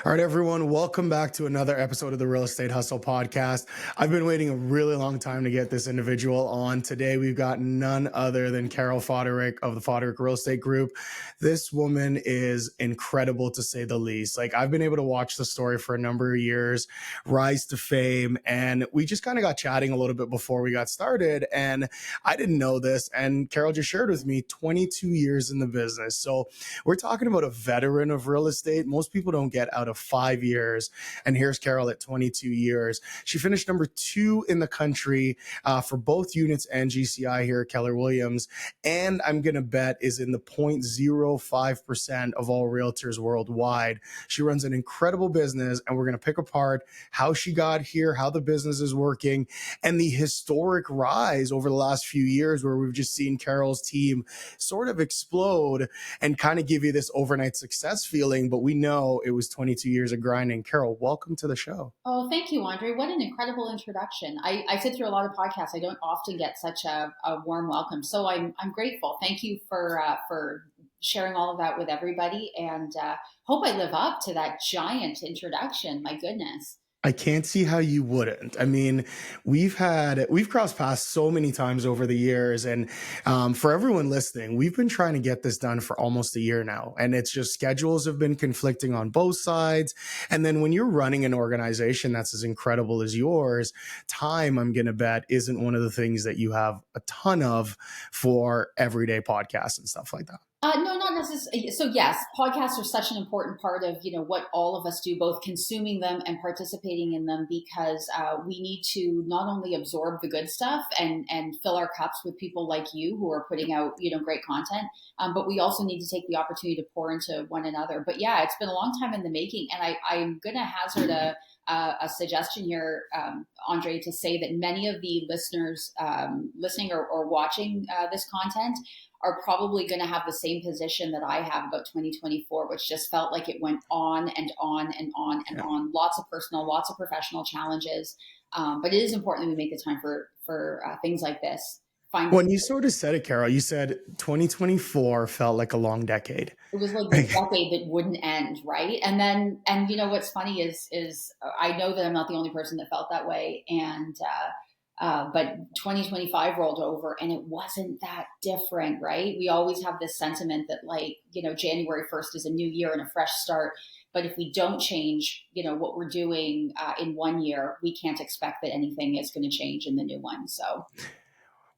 All right, everyone, welcome back to another episode of the Real Estate Hustle podcast. I've been waiting a really long time to get this individual on. Today, we've got none other than Carol Foderick of the Foderick Real Estate Group. This woman is incredible, to say the least. Like, I've been able to watch the story for a number of years, rise to fame, and we just kind of got chatting a little bit before we got started, and I didn't know this, and Carol just shared with me 22 years in the business. So we're talking about a veteran of real estate. Most people don't get out of 5 years. And here's Carol at 22 years. She finished number 2 in the country for both units and GCI here at Keller Williams. And I'm going to bet is in the 0.05% of all realtors worldwide. She runs an incredible business, and we're going to pick apart how she got here, how the business is working, and the historic rise over the last few years where we've just seen Carol's team sort of explode and kind of give you this overnight success feeling. But we know it was 22 years of grinding. Carol, welcome to the show. Oh, thank you, Andre. What an incredible introduction. I sit through a lot of podcasts. I don't often get such a warm welcome. So I'm grateful. Thank you for sharing all of that with everybody, and hope I live up to that giant introduction. My goodness. I can't see how you wouldn't. I mean, we've crossed paths so many times over the years. And for everyone listening, we've been trying to get this done for almost a year now. And it's just schedules have been conflicting on both sides. And then when you're running an organization that's as incredible as yours, time, I'm going to bet, isn't one of the things that you have a ton of for everyday podcasts and stuff like that. No, not necessarily. So yes, podcasts are such an important part of, what all of us do, both consuming them and participating in them, because we need to not only absorb the good stuff and fill our cups with people like you who are putting out, great content, but we also need to take the opportunity to pour into one another. But yeah, it's been a long time in the making, and I'm going to hazard a suggestion here, Andre, to say that many of the listeners listening or watching this content are probably going to have the same position that I have about 2024, which just felt like it went on and on and on and on. Lots of personal, lots of professional challenges. But it is important that we make the time for things like this. When you sort of said it, Carol, you said 2024 felt like a long decade. It was like the decade that wouldn't end, right? And what's funny is I know that I'm not the only person that felt that way, and but 2025 rolled over and it wasn't that different, right? We always have this sentiment that January 1st is a new year and a fresh start. But if we don't change, what we're doing in one year, we can't expect that anything is going to change in the new one. So.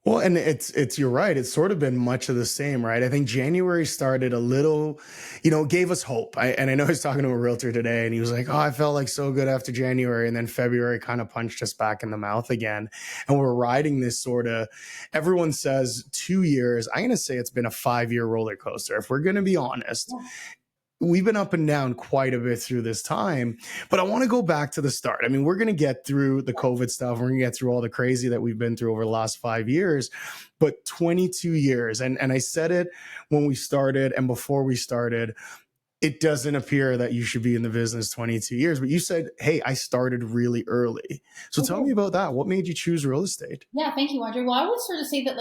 Well, and it's you're right. It's sort of been much of the same, right? I think January started a little, gave us hope. I know I was talking to a realtor today, and he was like, "Oh, I felt like so good after January," and then February kind of punched us back in the mouth again. And we're riding this sort of, everyone says 2 years. I'm going to say it's been a 5-year roller coaster. If we're going to be honest. Yeah. We've been up and down quite a bit through this time, but I want to go back to the start. I mean, we're going to get through the COVID stuff. We're going to get through all the crazy that we've been through over the last 5 years, but 22 years. And I said it when we started and before we started, it doesn't appear that you should be in the business 22 years, but you said, "Hey, I started really early." So tell me about that. What made you choose real estate? Yeah, thank you, Andre. Well, I would sort of say that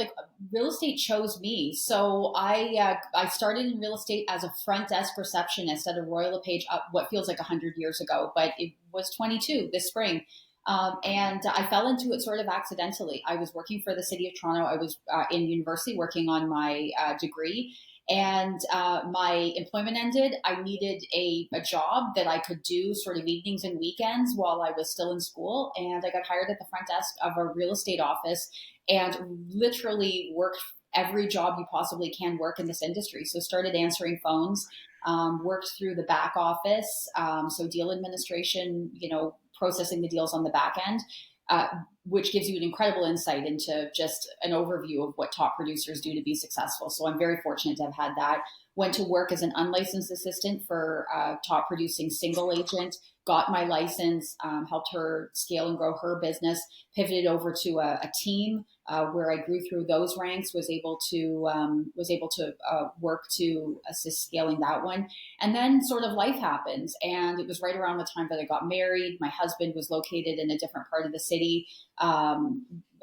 real estate chose me. So I started in real estate as a front desk receptionist at a Royal LePage what feels like 100 years ago, but it was 22 this spring. And I fell into it sort of accidentally. I was working for the city of Toronto. I was in university working on my degree. And my employment ended. I needed a job that I could do sort of evenings and weekends while I was still in school. And I got hired at the front desk of a real estate office and literally worked every job you possibly can work in this industry. So started answering phones, worked through the back office, so deal administration, processing the deals on the back end. Which gives you an incredible insight into just an overview of what top producers do to be successful. So I'm very fortunate to have had that. Went to work as an unlicensed assistant for a top producing single agent, got my license, helped her scale and grow her business, pivoted over to a team where I grew through those ranks, was able to work to assist scaling that one. And then sort of life happens. And it was right around the time that I got married. My husband was located in a different part of the city.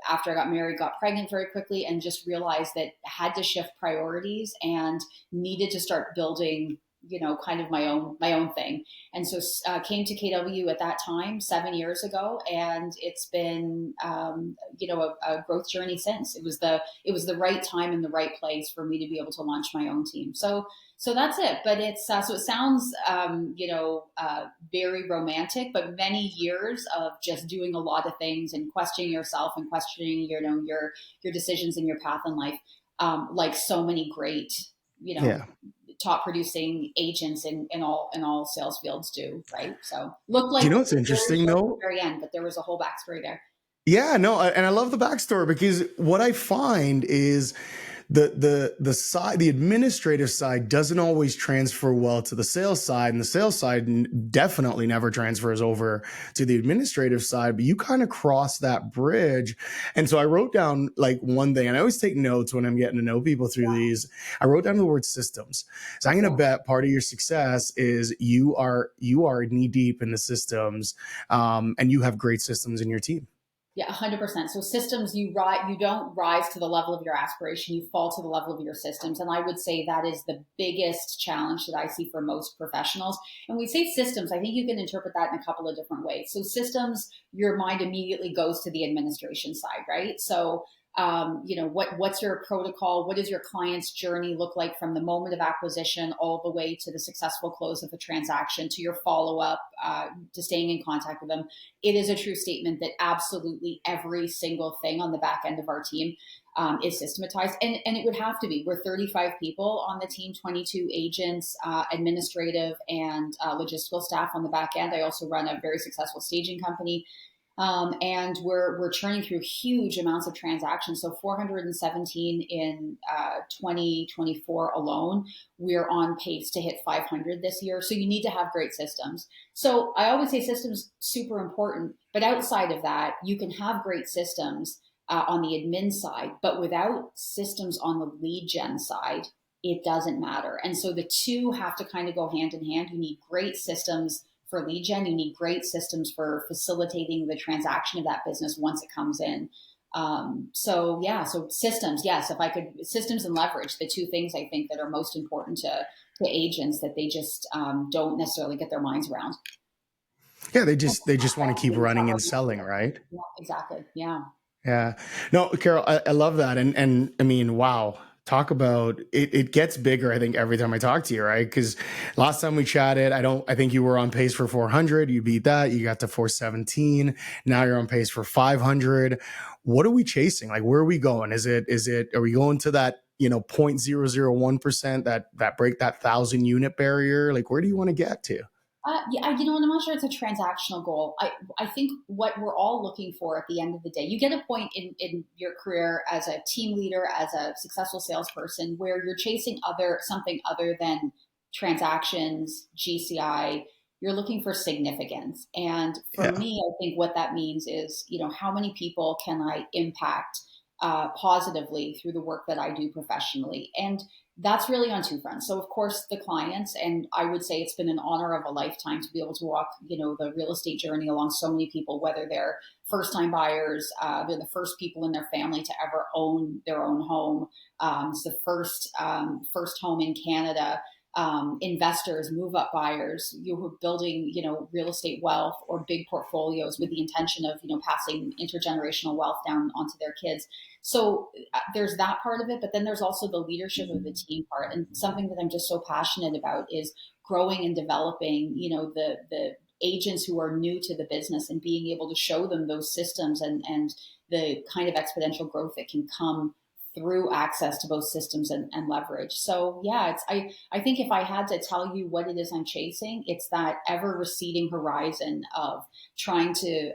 After I got married, got pregnant very quickly, and just realized that I had to shift priorities and needed to start building kind of my own thing. And so came to KW at that time 7 years ago, and it's been a growth journey since. It was the right time and the right place for me to be able to launch my own team. So that's it. But it's so it sounds very romantic, but many years of just doing a lot of things and questioning yourself and questioning your decisions and your path in life, like so many great Yeah. top producing agents in all sales fields do, right? So looked like Do you know what's very interesting short at the though? very end, but there was a whole backstory there. Yeah, no, and I love the backstory because what I find is the side, the administrative side doesn't always transfer well to the sales side, and the sales side definitely never transfers over to the administrative side. But you kind of cross that bridge, and so I wrote down like one thing, and I always take notes when I'm getting to know people through these. I wrote down the word systems. So I'm going to Yeah. bet part of your success is you are knee deep in the systems, and you have great systems in your team. Yeah, 100%. So systems, you don't rise to the level of your aspiration, you fall to the level of your systems. And I would say that is the biggest challenge that I see for most professionals. And we say systems, I think you can interpret that in a couple of different ways. So systems, your mind immediately goes to the administration side, right? So what's your protocol? What does your client's journey look like from the moment of acquisition all the way to the successful close of the transaction, to your follow up, to staying in contact with them? It is a true statement that absolutely every single thing on the back end of our team is systematized, and it would have to be. We're 35 people on the team, 22 agents, administrative and logistical staff on the back end. I also run a very successful staging company. And we're churning through huge amounts of transactions. So 417 in 2024 alone. We're on pace to hit 500 this year. So you need to have great systems. So I always say systems super important, but outside of that, you can have great systems on the admin side, but without systems on the lead gen side, it doesn't matter. And so the two have to kind of go hand in hand. You need great systems for lead gen. You need great systems for facilitating the transaction of that business once it comes in. So systems, yes, if I could, systems and leverage, the two things I think that are most important to agents that they just don't necessarily get their minds around. Yeah, they just want to keep Things running are- and selling, right? Yeah, exactly. Yeah. Yeah. No, Carol, I love that. And I mean, wow. Talk about it. It gets bigger, I think, every time I talk to you, right? Because last time we chatted, I think you were on pace for 400. You beat that. You got to 417. Now you're on pace for 500. What are we chasing? Like, where are we going? Are we going to that, 0.001%, that break that 1,000 unit barrier? Like, where do you want to get to? Yeah, and I'm not sure it's a transactional goal. I think what we're all looking for at the end of the day, you get a point in your career as a team leader, as a successful salesperson, where you're chasing something other than transactions, GCI. You're looking for significance. And for Yeah. me, I think what that means is, how many people can I impact positively through the work that I do professionally? And that's really on two fronts. So of course the clients, and I would say it's been an honor of a lifetime to be able to walk, the real estate journey along so many people, whether they're first time buyers, they're the first people in their family to ever own their own home. It's the first home in Canada. Investors, move up buyers, who are building, real estate wealth or big portfolios with the intention of, passing intergenerational wealth down onto their kids. So there's that part of it, but then there's also the leadership of the team part. And something that I'm just so passionate about is growing and developing, the agents who are new to the business and being able to show them those systems and the kind of exponential growth that can come through access to both systems and leverage. So yeah, I think if I had to tell you what it is I'm chasing, it's that ever receding horizon of trying to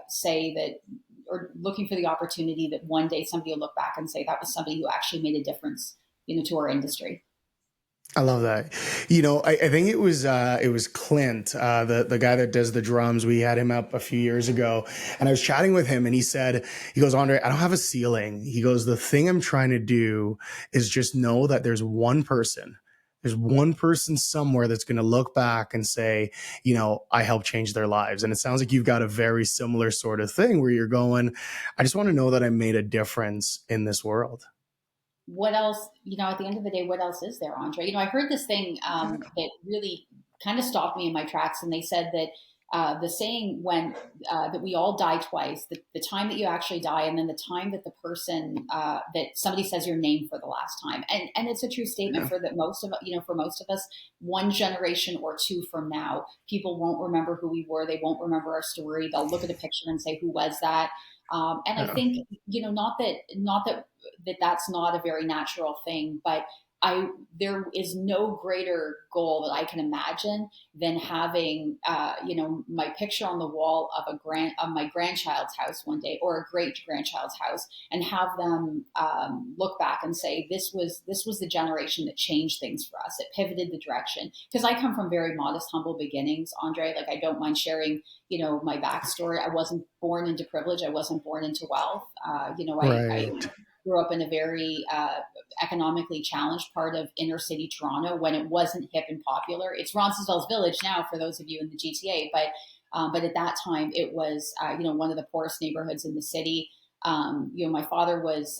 say that, or looking for the opportunity that one day somebody will look back and say that was somebody who actually made a difference, to our industry. I love that. I think it was Clint, the guy that does the drums. We had him up a few years ago, and I was chatting with him, and he goes, Andre, I don't have a ceiling. He goes, the thing I'm trying to do is just know that there's one person. There's one person somewhere that's going to look back and say, I helped change their lives. And it sounds like you've got a very similar sort of thing where you're going, I just want to know that I made a difference in this world. what else, at the end of the day, what else is there, Andre? I heard this thing that really kind of stopped me in my tracks. And they said that the saying when that we all die twice, the time that you actually die, and then the time that the person that somebody says your name for the last time. And it's a true statement Yeah. for that for most of us, one generation or two from now, people won't remember who we were. They won't remember our story. They'll look at a picture and say, who was that? And I Yeah. think, not that that's not a very natural thing, but there is no greater goal that I can imagine than having my picture on the wall of my grandchild's house one day, or a great grandchild's house, and have them look back and say, this was the generation that changed things for us. It pivoted the direction. Because I come from very modest, humble beginnings, Andre. Like, I don't mind sharing my backstory. I wasn't born into privilege. I wasn't born into wealth. I Right. grew up in a very economically challenged part of inner city Toronto when it wasn't hip and popular. It's Roncesvalles Village now, for those of you in the GTA, but at that time it was one of the poorest neighborhoods in the city. My father was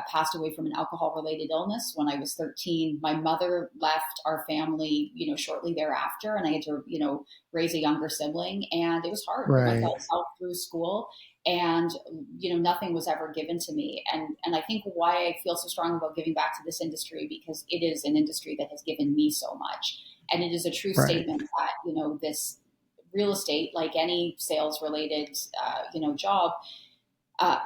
passed away from an alcohol related illness when I was 13. My mother left our family, shortly thereafter, and I had to raise a younger sibling, and it was hard. I Right. fell myself through school, and nothing was ever given to me. And I think why I feel so strong about giving back to this industry, because it is an industry that has given me so much, and it is a true Right. statement that this real estate, like any sales related job,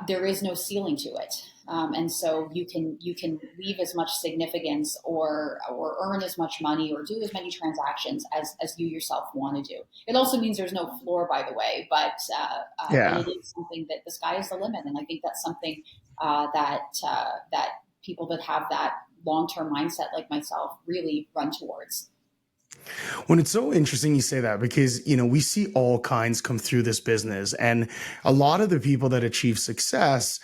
there is no ceiling to it. And so you can leave as much significance, or earn as much money, or do as many transactions as you yourself want to do. It also means there's no floor, by the way, but Yeah. it is something that the sky is the limit, and I think that's something that people that have that long term mindset, like myself, really run towards. When it's so interesting you say that, because we see all kinds come through this business, and a lot of the people that achieve success,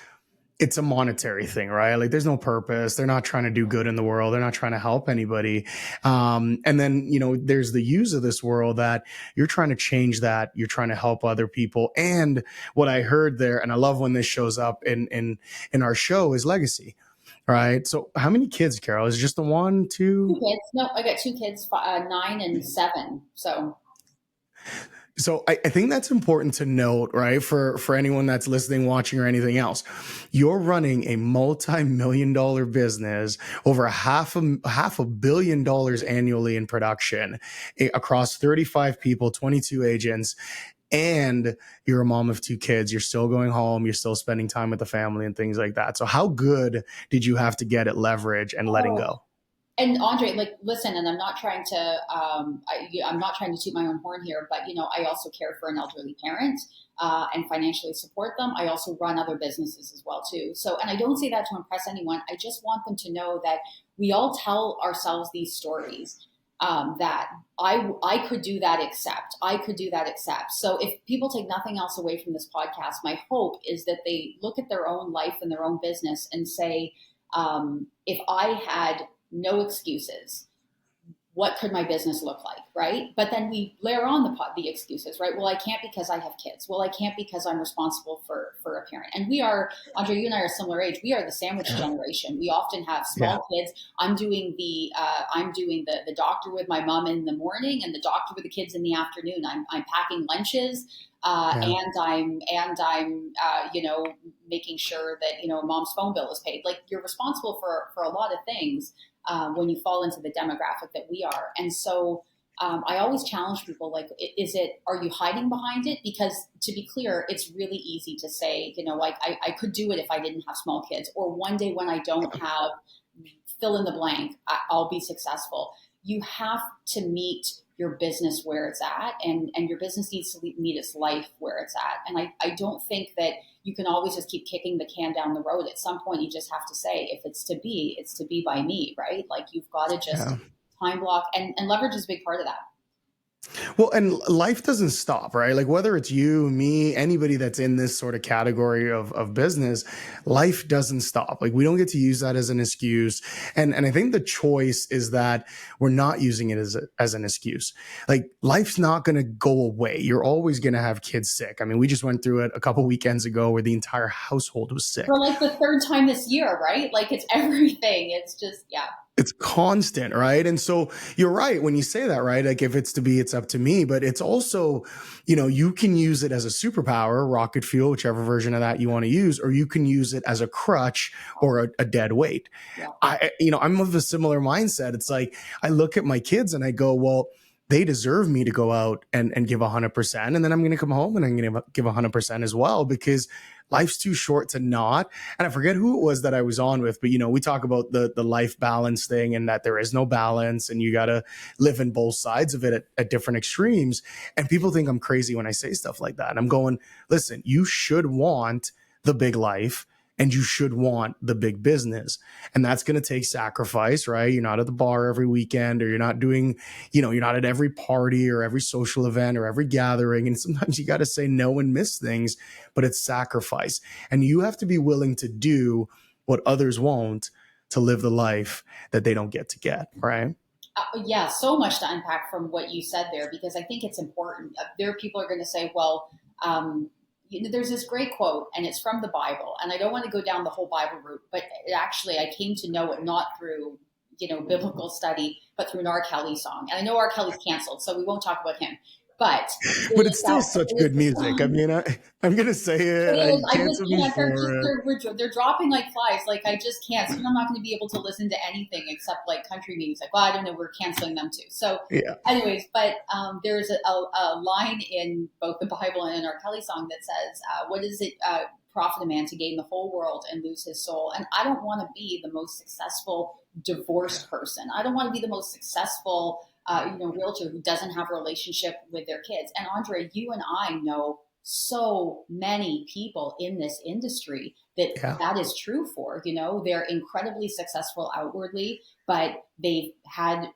it's a monetary thing, right? Like, there's no purpose. They're not trying to do good in the world. They're not trying to help anybody. And then, there's the use of this world that you're trying to change that. You're trying to help other people. And what I heard there, and I love when this shows up in our show, is legacy, right? So how many kids, Carol? Is it just the one, Two two? kids. No, I got two kids, 9 and 7. So So I think that's important to note, right? For anyone that's listening, watching, or anything else, you're running a multi-million-dollar business, over half a billion dollars annually in production, across 35 people, 22 agents, and you're a mom of two kids. You're still going home. You're still spending time with the family and things like that. So how good did you have to get at leverage and letting oh, go? and Andre, like, listen, and I'm not trying to, I'm not trying to toot my own horn here, but I also care for an elderly parent, and financially support them. I also run other businesses as well too. So, and I don't say that to impress anyone. I just want them to know that we all tell ourselves these stories. That I could do that, except I could do that, except. So if people take nothing else away from this podcast, my hope is that they look at their own life and their own business and say, if I had no excuses, what could my business look like, right? But then we layer on the excuses, right? Well, I can't because I have kids. Well, I can't because I'm responsible for a parent. And we are, Andre, you and I are similar age. We are the sandwich Yeah. generation. We often have Yeah. small kids. I'm doing the doctor with my mom in the morning, and the doctor with the kids in the afternoon. I'm packing lunches. Yeah. And I'm making sure that mom's phone bill is paid. Like, you're responsible for a lot of things when you fall into the demographic that we are. And so I always challenge people, like, are you hiding behind it? Because, to be clear, it's really easy to say, like, I could do it if I didn't have small kids, or one day when I don't have, fill in the blank, I'll be successful. You have to meet your business where it's at, and your business needs to meet its life where it's at. And I don't think that you can always just keep kicking the can down the road. At some point, you just have to say, if it's to be, it's to be by me, right? Like, you've got to just Yeah. time block, and leverage is a big part of that. Well, and life doesn't stop, right? Like whether it's you, me, anybody that's in this sort of category of business, life doesn't stop. Like we don't get to use that as an excuse. And I think the choice is that we're not using it as an excuse. Like life's not going to go away. You're always going to have kids sick. I mean, we just went through it a couple weekends ago where the entire household was For sick. like the third time this year, right? Like it's everything. It's just, yeah. It's constant, right? And so you're right when you say that, right? Like if it's to be, it's up to me, but it's also, you can use it as a superpower, rocket fuel, whichever version of that you want to use, or you can use it as a crutch or a dead weight. Yeah. I'm of a similar mindset. It's like, I look at my kids and I go, well, they deserve me to go out and give 100%. And then I'm going to come home and I'm going to give 100% as well, because life's too short to not. And I forget who it was that I was on with, but we talk about the life balance thing and that there is no balance and you got to live in both sides of it at different extremes. And people think I'm crazy when I say stuff like that. And I'm going, listen, you should want the big life and you should want the big business. And that's going to take sacrifice, right? You're not at the bar every weekend, or you're not doing, you're not at every party or every social event or every gathering. And sometimes you got to say no and miss things, but it's sacrifice. And you have to be willing to do what others won't to live the life that they don't get, right? Yeah, so much to unpack from what you said there, because I think it's important. There are people are going to say, well, there's this great quote and it's from the Bible, and I don't want to go down the whole Bible route, but actually I came to know it not through, biblical study, but through an R. Kelly song. And I know R. Kelly's canceled, so we won't talk about him, but But it's still such good music. I mean, I'm going to say it it. is. I I just cancel me can't. for it. They're dropping like flies. Like I just can't. Soon I'm not going to be able to listen to anything except like country music. Well, I don't know. We're canceling them too. So, Yeah. anyways, but there's a line in both the Bible and in our Kelly song that says, "What does it profit a man to gain the whole world and lose his soul?" And I don't want to be the most successful divorced person. I don't want to be the most successful realtor who doesn't have a relationship with their kids. And Andre, you and I know so many people in this industry that Yeah. that is true for. They're incredibly successful outwardly, but they've had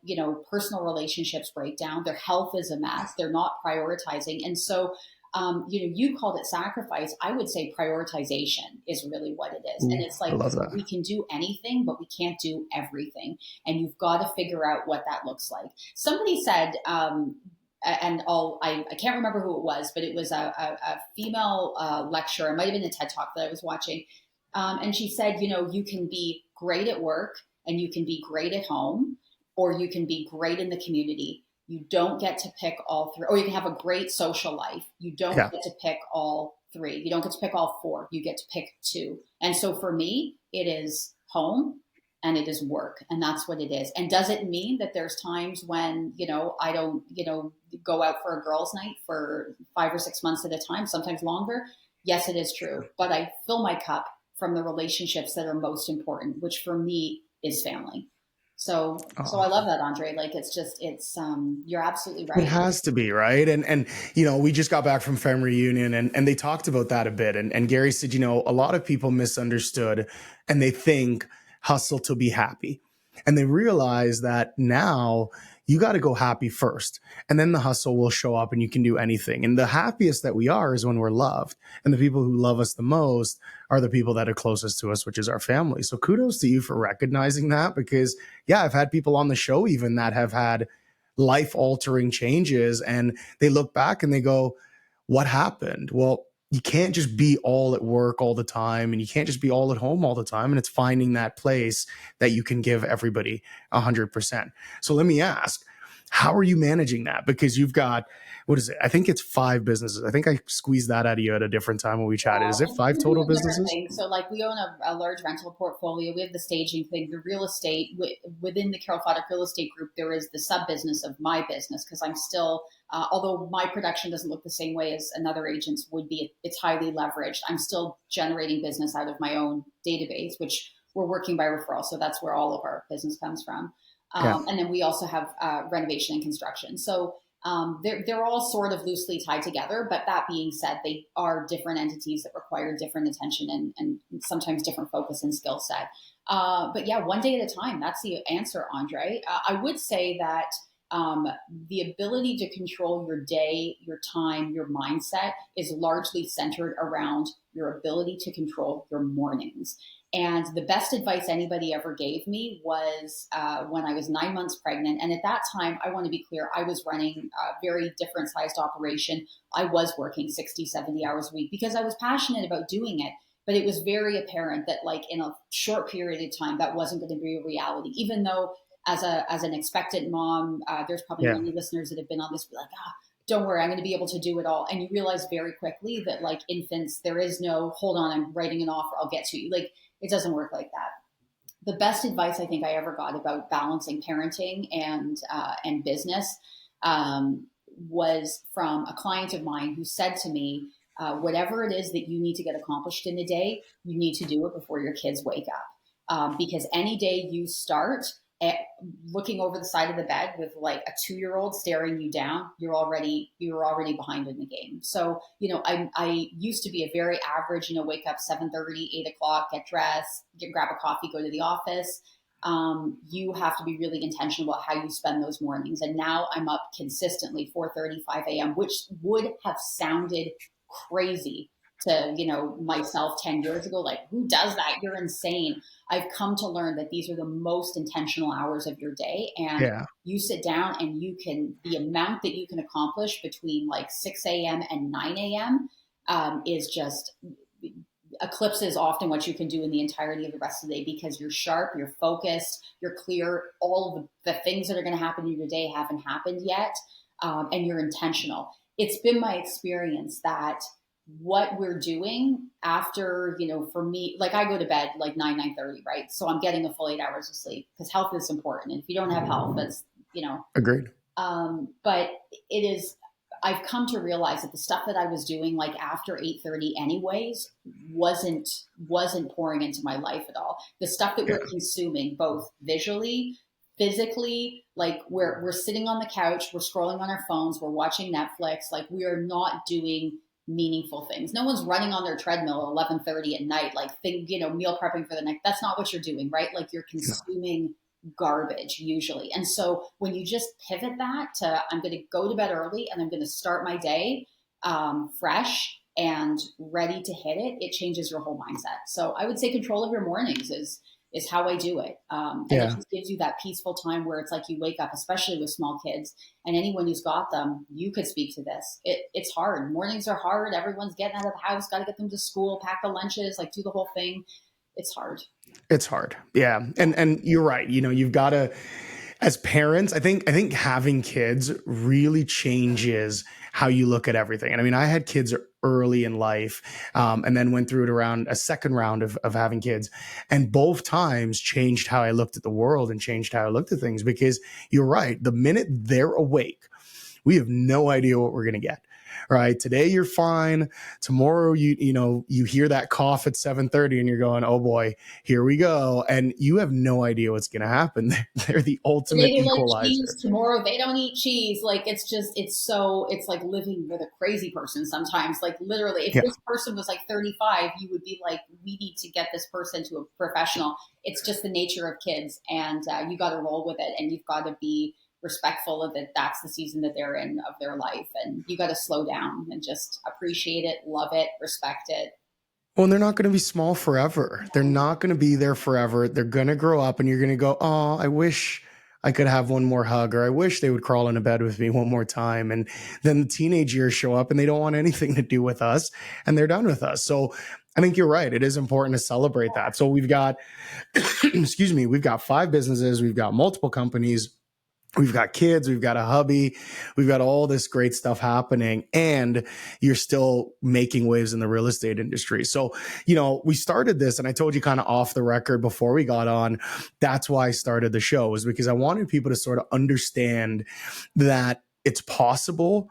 personal relationships break down. Their health is a mess. They're not prioritizing. And so you called it sacrifice. I would say prioritization is really what it is. And Ooh, it's I like love that. we can do anything, but we can't do everything. And you've got to figure out what that looks like. Somebody said, and I can't remember who it was, but it was a female lecturer. It might have been a TED Talk that I was watching. And she said, you can be great at work and you can be great at home, or you can be great in the community. You don't get to pick all three, or you can have a great social life. You don't Yeah. get to pick all three. You don't get to pick all four. You get to pick two. And so for me, it is home and it is work, and that's what it is. And does it mean that there's times when I don't go out for a girls' night for 5 or 6 months at a time, sometimes longer? Yes, it is true. But I fill my cup from the relationships that are most important, which for me is family. So I Oh. love that, Andre. Like you're absolutely It right. has to be, right? And we just got back from family reunion and they talked about that a bit. And Gary said, a lot of people misunderstood and they think hustle to be happy. And they realize that now you got to go happy first. And then the hustle will show up and you can do anything. And the happiest that we are is when we're loved. And the people who love us the most are the people that are closest to us, which is our family. So kudos to you for recognizing that, because yeah, I've had people on the show even that have had life altering changes and they look back and they go, what happened? Well, you can't just be all at work all the time and you can't just be all at home all the time. And it's finding that place that you can give everybody 100%. So let me ask, how are you managing that? Because you've got, what is it? I think it's 5 businesses. I think I squeezed that out of you at a different time when we chatted. Is it 5 We're total doing different businesses? things. So, like, we own a large rental portfolio. We have the staging thing, the real estate. Within the Carol Foderick Real Estate Group, there is the sub business of my business, because I'm still, although my production doesn't look the same way as another agent's would be, it's highly leveraged. I'm still generating business out of my own database, which we're working by referral. So that's where all of our business comes from. Yeah. And then we also have renovation and construction. So they're all sort of loosely tied together, but that being said, they are different entities that require different attention and sometimes different focus and skill set. But yeah, one day at a time, that's the answer, Andre. I would say that um, the ability to control your day, your time, your mindset is largely centered around your ability to control your mornings. And the best advice anybody ever gave me was when I was 9 months pregnant. And at that time, I want to be clear, I was running a very different sized operation. I was working 60, 70 hours a week because I was passionate about doing it. But it was very apparent that, like, in a short period of time, that wasn't going to be a reality, even though as an expectant mom, there's probably Yeah. many listeners that have been on this, be like, don't worry, I'm going to be able to do it all. And you realize very quickly that, like infants, there is no, hold on, I'm writing an offer, I'll get to you. Like, it doesn't work like that. The best advice I think I ever got about balancing parenting and business was from a client of mine who said to me, whatever it is that you need to get accomplished in a day, you need to do it before your kids wake up. Because any day you start at looking over the side of the bed with like a 2-year-old staring you down, you're already behind in the game. So, I used to be a very average, wake up 7:30, 8 o'clock, get dressed, grab a coffee, go to the office. You have to be really intentional about how you spend those mornings. And now I'm up consistently 4:30, 5 a.m., which would have sounded crazy to, myself 10 years ago. Like, who does that? You're insane. I've come to learn that these are the most intentional hours of your day. And Yeah. you sit down and the amount that you can accomplish between like 6 a.m. and 9 a.m. Is just eclipses often what you can do in the entirety of the rest of the day, because you're sharp, you're focused, you're clear. All of the things that are going to happen in your day haven't happened yet. And you're intentional. It's been my experience that what we're doing after, for me, like, I go to bed like 9:30, right? So I'm getting a full 8 hours of sleep because health is important. And if you don't have health, that's, Agreed. but it is, I've come to realize that the stuff that I was doing like after 8:30 anyways wasn't pouring into my life at all. The stuff that Yeah. we're consuming, both visually, physically, like we're sitting on the couch, we're scrolling on our phones, we're watching Netflix, like we are not doing meaningful things. No one's running on their treadmill at 11:30 at night, like meal prepping for the night. That's not what you're doing, right? Like, you're consuming garbage usually. And so when you just pivot that to, I'm going to go to bed early and I'm going to start my day fresh and ready to hit it, it changes your whole mindset. So I would say control of your mornings is how I do it. And it just gives you that peaceful time where it's like you wake up, especially with small kids, and anyone who's got them, you could speak to this. It's hard. Mornings are hard. Everyone's getting out of the house, got to get them to school, pack the lunches, like do the whole thing. It's hard. It's hard. Yeah. And you're right. You've got to, as parents, I think having kids really changes how you look at everything. And I mean, I had kids early in life, and then went through it around a second round of having kids. And both times changed how I looked at the world and changed how I looked at things, because you're right. The minute they're awake, we have no idea what we're going to get. Right. Today you're fine. Tomorrow you hear that cough at 7:30 and you're going, oh boy, here we go. And you have no idea what's going to happen. They're the ultimate Today they like equalizer. cheese, tomorrow they don't eat cheese. Like, it's like living with a crazy person sometimes. Like, literally, if Yeah. this person was like 35, you would be like, we need to get this person to a professional. It's just the nature of kids, and you got to roll with it, and you've got to be respectful of it. That's the season that they're in of their life, and you got to slow down and just appreciate it, love it, respect it. Well, and they're not going to be small forever. They're not going to be there forever. They're going to grow up and you're going to go, oh, I wish I could have one more hug, or I wish they would crawl into bed with me one more time. And then the teenage years show up and they don't want anything to do with us and they're done with us. So I think you're right. It is important to celebrate that. So we've got, excuse me, we've got 5 businesses. We've got multiple companies. We've got kids, we've got a hubby, we've got all this great stuff happening, and you're still making waves in the real estate industry. So, we started this, and I told you kind of off the record before we got on, that's why I started the show, was because I wanted people to sort of understand that it's possible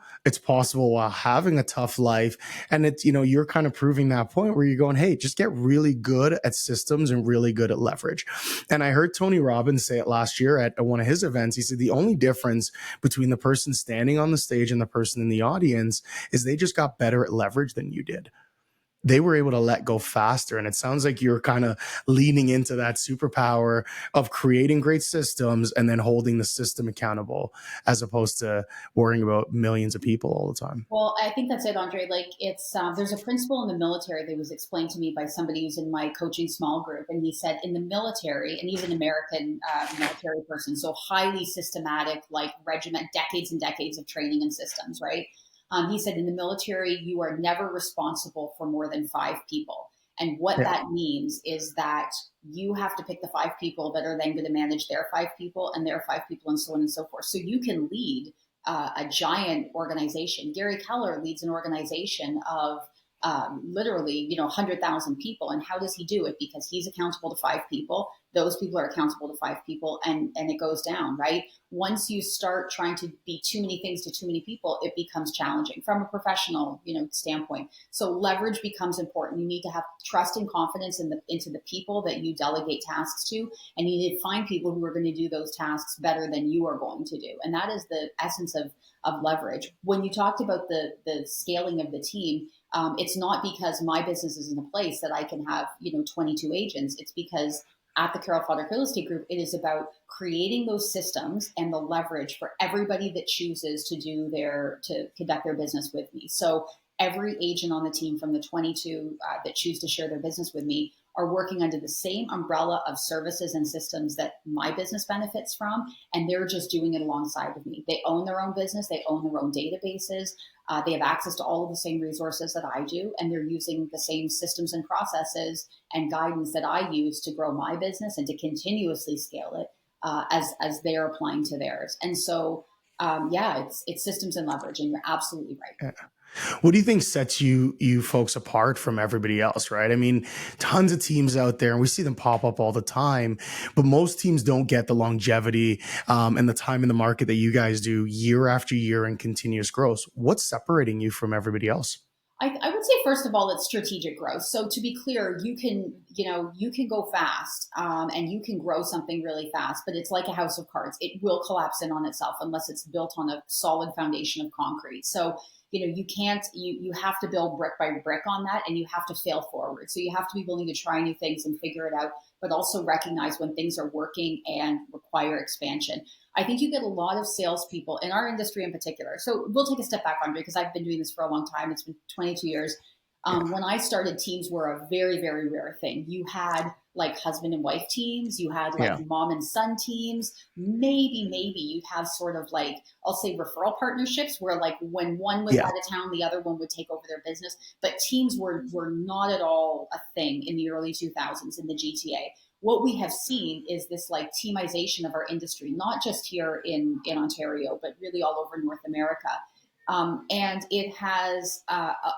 while having a tough life. And it's, you're kind of proving that point where you're going, hey, just get really good at systems and really good at leverage. And I heard Tony Robbins say it last year at one of his events. He said the only difference between the person standing on the stage and the person in the audience is they just got better at leverage than you did. they were able to let go faster. And it sounds like you're kind of leaning into that superpower of creating great systems and then holding the system accountable, as opposed to worrying about millions of people all the time. Well, I think that's it, Andre. Like it's there's a principle in the military that was explained to me by somebody who's in my coaching small group, and he said in the military, and he's an American military person, so highly systematic, like regiment, decades and decades of training and systems, right? He said in the military, you are never responsible for more than five people. And what Yeah. that means is that you have to pick the five people that are then going to manage their five people and their five people and so on and so forth. So you can lead a giant organization. Gary Keller leads an organization of literally, 100,000 people. And how does he do it? Because he's accountable to five people. Those people are accountable to five people, and it goes down, right? Once you start trying to be too many things to too many people, it becomes challenging from a professional, standpoint. So leverage becomes important. You need to have trust and confidence into the people that you delegate tasks to, and you need to find people who are going to do those tasks better than you are going to do. And that is the essence of leverage. When you talked about the scaling of the team, it's not because my business is in a place that I can have 22 agents. It's because at the Carol Foderick Real Estate Group, it is about creating those systems and the leverage for everybody that chooses to conduct their business with me. So every agent on the team from the 22 that choose to share their business with me are working under the same umbrella of services and systems that my business benefits from, and they're just doing it alongside of me. They own their own business, they own their own databases, they have access to all of the same resources that I do, and they're using the same systems and processes and guidance that I use to grow my business and to continuously scale it as they're applying to theirs. And so, it's systems and leverage, and you're absolutely right. Yeah. What do you think sets you folks apart from everybody else, right? I mean, tons of teams out there, and we see them pop up all the time, but most teams don't get the longevity and the time in the market that you guys do year after year and continuous growth. What's separating you from everybody else? I would say first of all, it's strategic growth. So to be clear, you can go fast and you can grow something really fast, but it's like a house of cards. It will collapse in on itself unless it's built on a solid foundation of concrete. So you can't you have to build brick by brick on that, and you have to fail forward. So you have to be willing to try new things and figure it out, but also recognize when things are working and require expansion. I think you get a lot of salespeople in our industry in particular. So we'll take a step back, Andre, because I've been doing this for a long time. It's been 22 years. Yeah. When I started, teams were a very, very rare thing. You had like husband and wife teams, you had like Yeah. mom and son teams. Maybe you'd have sort of like, I'll say referral partnerships where like when one was Yeah. out of town, the other one would take over their business. But teams were not at all a thing in the early 2000s in the GTA. What we have seen is this like teamization of our industry, not just here in Ontario, but really all over North America. And it has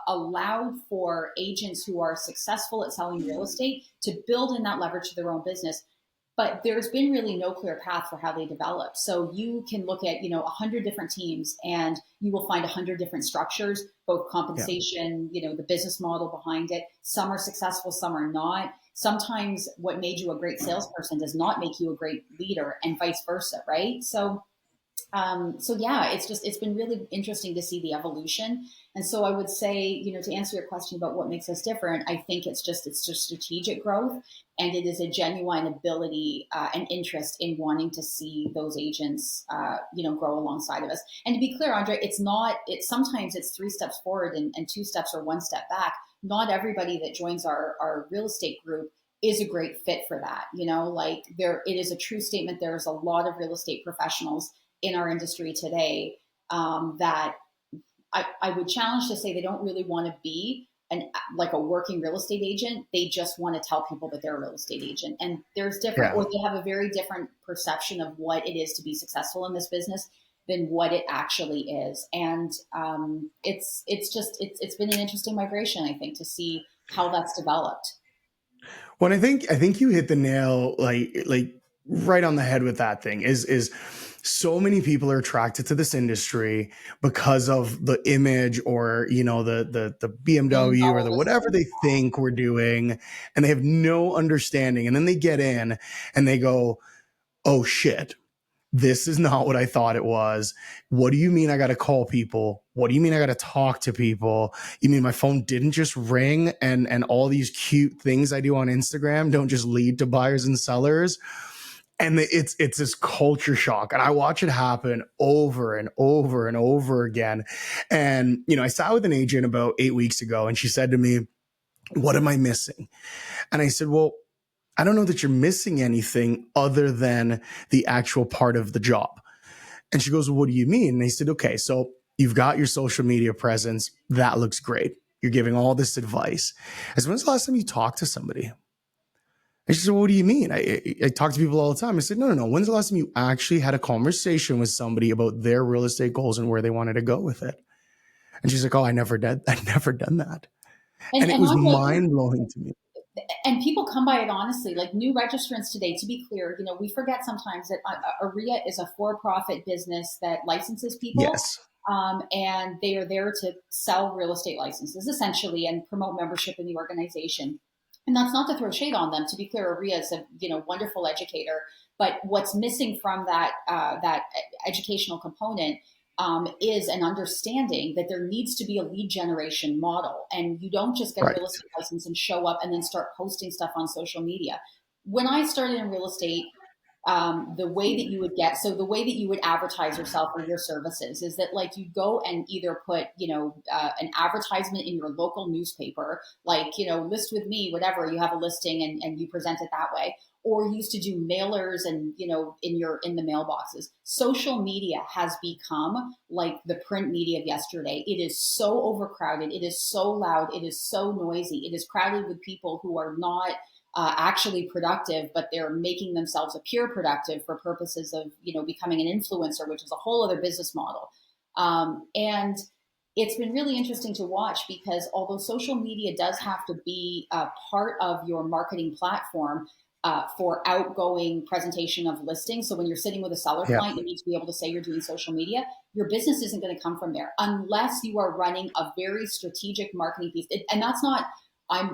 allowed for agents who are successful at selling real estate to build in that leverage to their own business. But there's been really no clear path for how they develop. So you can look at 100 different teams, and you will find 100 different structures, both Yeah. compensation, the business model behind it. Some are successful, some are not. Sometimes what made you a great salesperson does not make you a great leader, and vice versa, right? So yeah, it's been really interesting to see the evolution. And so I would say, to answer your question about what makes us different, I think it's just strategic growth, and it is a genuine ability and interest in wanting to see those agents, grow alongside of us. And to be clear, Andre, sometimes it's three steps forward and two steps or one step back. Not everybody that joins our real estate group is a great fit for that. Like it is a true statement. There's a lot of real estate professionals in our industry today that I would challenge to say they don't really want to be like a working real estate agent. They just want to tell people that they're a real estate agent. And there's different, Yeah. or they have a very different perception of what it is to be successful in this business than what it actually is. And it's been an interesting migration, I think, to see how that's developed. Well, I think you hit the nail like right on the head with that thing is so many people are attracted to this industry because of the image, or the Million BMW or dollar the whatever listing. they think we're doing, and they have no understanding, and then they get in and they go, oh shit, this is not what I thought it was. What do you mean I got to call people? What do you mean I got to talk to people? You mean my phone didn't just ring and all these cute things I do on Instagram don't just lead to buyers and sellers? And it's this culture shock. And I watch it happen over and over and over again. And, I sat with an agent about 8 weeks ago and she said to me, what am I missing? And I said, well, I don't know that you're missing anything other than the actual part of the job. And she goes, well, what do you mean? And I said, okay, so you've got your social media presence. That looks great. You're giving all this advice. I said, when's the last time you talked to somebody? And she said, well, what do you mean? I talk to people all the time. I said, no. When's the last time you actually had a conversation with somebody about their real estate goals and where they wanted to go with it? And she's like, oh, I never did. I'd never done that. And it was mind blowing to me. And people come by it honestly, like new registrants today, to be clear, we forget sometimes that a REIA is a for-profit business that licenses people. Yes. And they are there to sell real estate licenses essentially and promote membership in the organization. And that's not to throw shade on them. To be clear, a REIA is a wonderful educator. But what's missing from that educational component is an understanding that there needs to be a lead generation model. And you don't just get a real estate license and show up and then start posting stuff on social media. When I started in real estate, the way that you would advertise yourself or your services is that like you go and either put, an advertisement in your local newspaper, like, list with me, whatever, you have a listing and you present it that way. Or you used to do mailers and, in the mailboxes. Social media has become like the print media of yesterday. It is so overcrowded. It is so loud. It is so noisy. It is crowded with people who are not actually productive, but they're making themselves appear productive for purposes of, becoming an influencer, which is a whole other business model. And it's been really interesting to watch because although social media does have to be a part of your marketing platform, for outgoing presentation of listings. So when you're sitting with a seller client, you need to be able to say you're doing social media. Your business isn't going to come from there unless you are running a very strategic marketing piece. And that's not,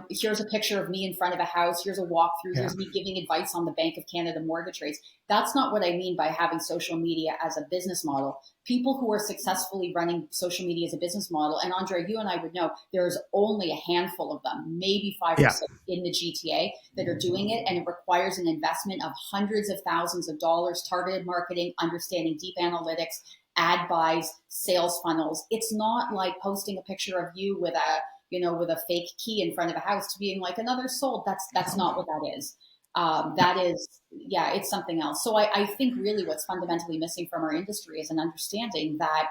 here's a picture of me in front of a house. Here's a walkthrough. Here's me giving advice on the Bank of Canada mortgage rates. That's not what I mean by having social media as a business model. People who are successfully running social media as a business model, and Andre, you and I would know, there's only a handful of them, maybe 5 or 6 in the GTA that are doing it. And it requires an investment of hundreds of thousands of dollars, targeted marketing, understanding deep analytics, ad buys, sales funnels. It's not like posting a picture of you with a fake key in front of a house to being like another sold. That's not what that is. That is, it's something else. So I think really what's fundamentally missing from our industry is an understanding that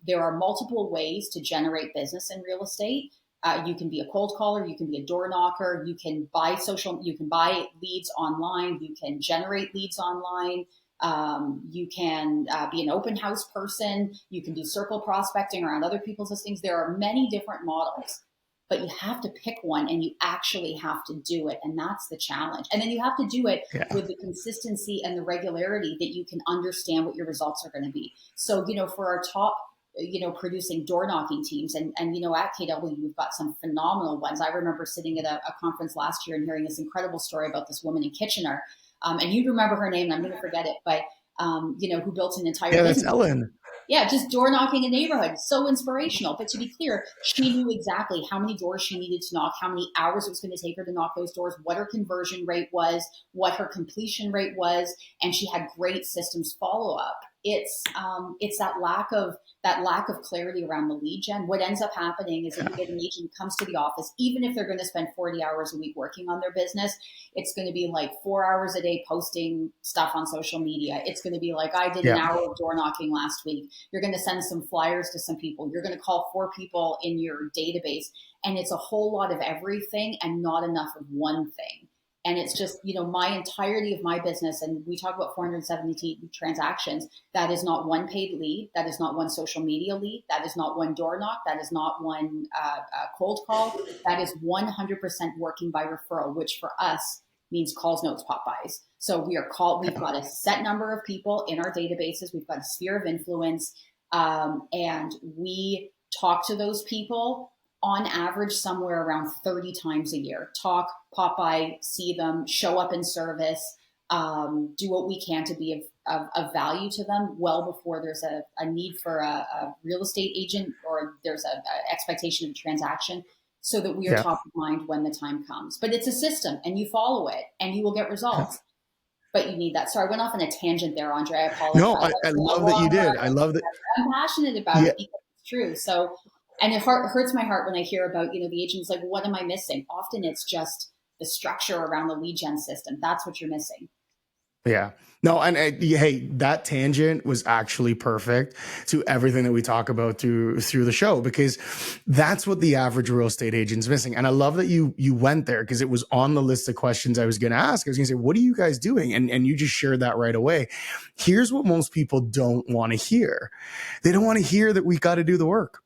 there are multiple ways to generate business in real estate. You can be a cold caller, you can be a door knocker, you can buy leads online, you can generate leads online. You can be an open house person. You can do circle prospecting around other people's listings. There are many different models, but you have to pick one and you actually have to do it. And that's the challenge. And then you have to do it with the consistency and the regularity that you can understand what your results are going to be. So, for our top, producing door knocking teams and at KW, we've got some phenomenal ones. I remember sitting at a conference last year and hearing this incredible story about this woman in Kitchener. And you'd remember her name, and I'm going to forget it, but, who built an entire business. That's Ellen. Yeah, just door knocking a neighborhood. So inspirational. But to be clear, she knew exactly how many doors she needed to knock, how many hours it was going to take her to knock those doors, what her conversion rate was, what her completion rate was, and she had great systems follow up. It's that lack of clarity around the lead gen. What ends up happening is that you get an agent who comes to the office, even if they're going to spend 40 hours a week working on their business, it's going to be like 4 hours a day posting stuff on social media. It's going to be like, I did an hour of door knocking last week. You're going to send some flyers to some people. You're going to call 4 people in your database. And it's a whole lot of everything and not enough of one thing. And it's just, my entirety of my business, and we talk about 470 transactions, that is not one paid lead. That is not one social media lead. That is not one door knock. That is not one cold call. That is 100% working by referral, which for us means calls, notes, pop buys. So we've got a set number of people in our databases. We've got a sphere of influence, and we talk to those people on average somewhere around 30 times a year. Talk, pop by, see them, show up in service, do what we can to be of of value to them well before there's a need for a real estate agent or there's a expectation of a transaction, so that we are Yeah. top of mind when the time comes. But it's a system and you follow it and you will get Yeah. results. But you need that. Sorry, I went off on a tangent there, Andre. I apologize. No, I A love that you long did. I run. love that. I'm passionate about Yeah. it because it's true. So, and it hurts my heart when I hear about, the agents like, what am I missing? Often it's just the structure around the lead gen system. That's what you're missing. Yeah. No, and hey, that tangent was actually perfect to everything that we talk about through the show, because that's what the average real estate agent's missing. And I love that you went there, because it was on the list of questions I was going to ask. I was going to say, what are you guys doing? And you just shared that right away. Here's what most people don't want to hear. They don't want to hear that we got to do the work.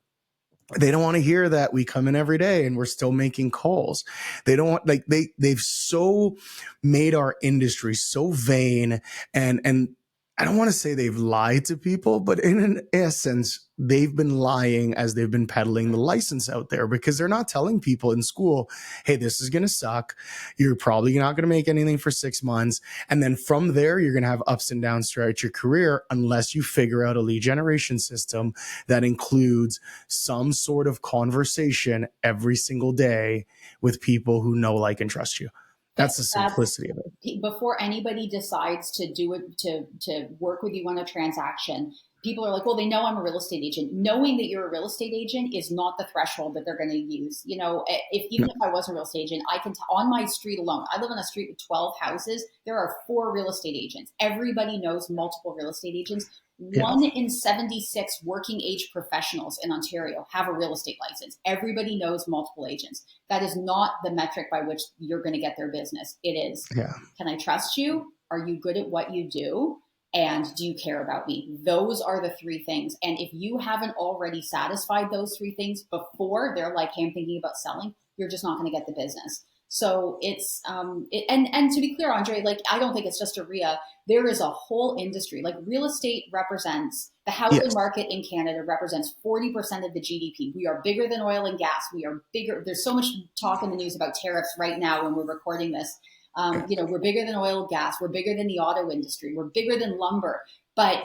They don't want to hear that we come in every day and we're still making calls. They don't want, like, they've so made our industry so vain, and I don't want to say they've lied to people, but in an essence, they've been lying as they've been peddling the license out there, because they're not telling people in school, hey, this is going to suck. You're probably not going to make anything for 6 months. And then from there, you're going to have ups and downs throughout your career unless you figure out a lead generation system that includes some sort of conversation every single day with people who know, like, and trust you. That's the simplicity of it. Before anybody decides to do it, to work with you on a transaction, people are like, well, they know I'm a real estate agent. Knowing that you're a real estate agent is not the threshold that they're going to use. Even if I was a real estate agent, I can on my street alone, I live on a street with 12 houses. There are 4 real estate agents. Everybody knows multiple real estate agents. Yeah. 1 in 76 working age professionals in Ontario have a real estate license. Everybody knows multiple agents. That is not the metric by which you're going to get their business. It is, Yeah. can I trust you? Are you good at what you do? And do you care about me? Those are the 3 things. And if you haven't already satisfied those 3 things before they're like, hey, I'm thinking about selling, you're just not going to get the business. So it's, and to be clear, Andre, like, I don't think it's just a RIA. There is a whole industry. Like, real estate represents, the housing Yes. market in Canada represents 40% of the GDP. We are bigger than oil and gas. We are bigger. There's so much talk in the news about tariffs right now when we're recording this. We're bigger than oil and gas. We're bigger than the auto industry. We're bigger than lumber. But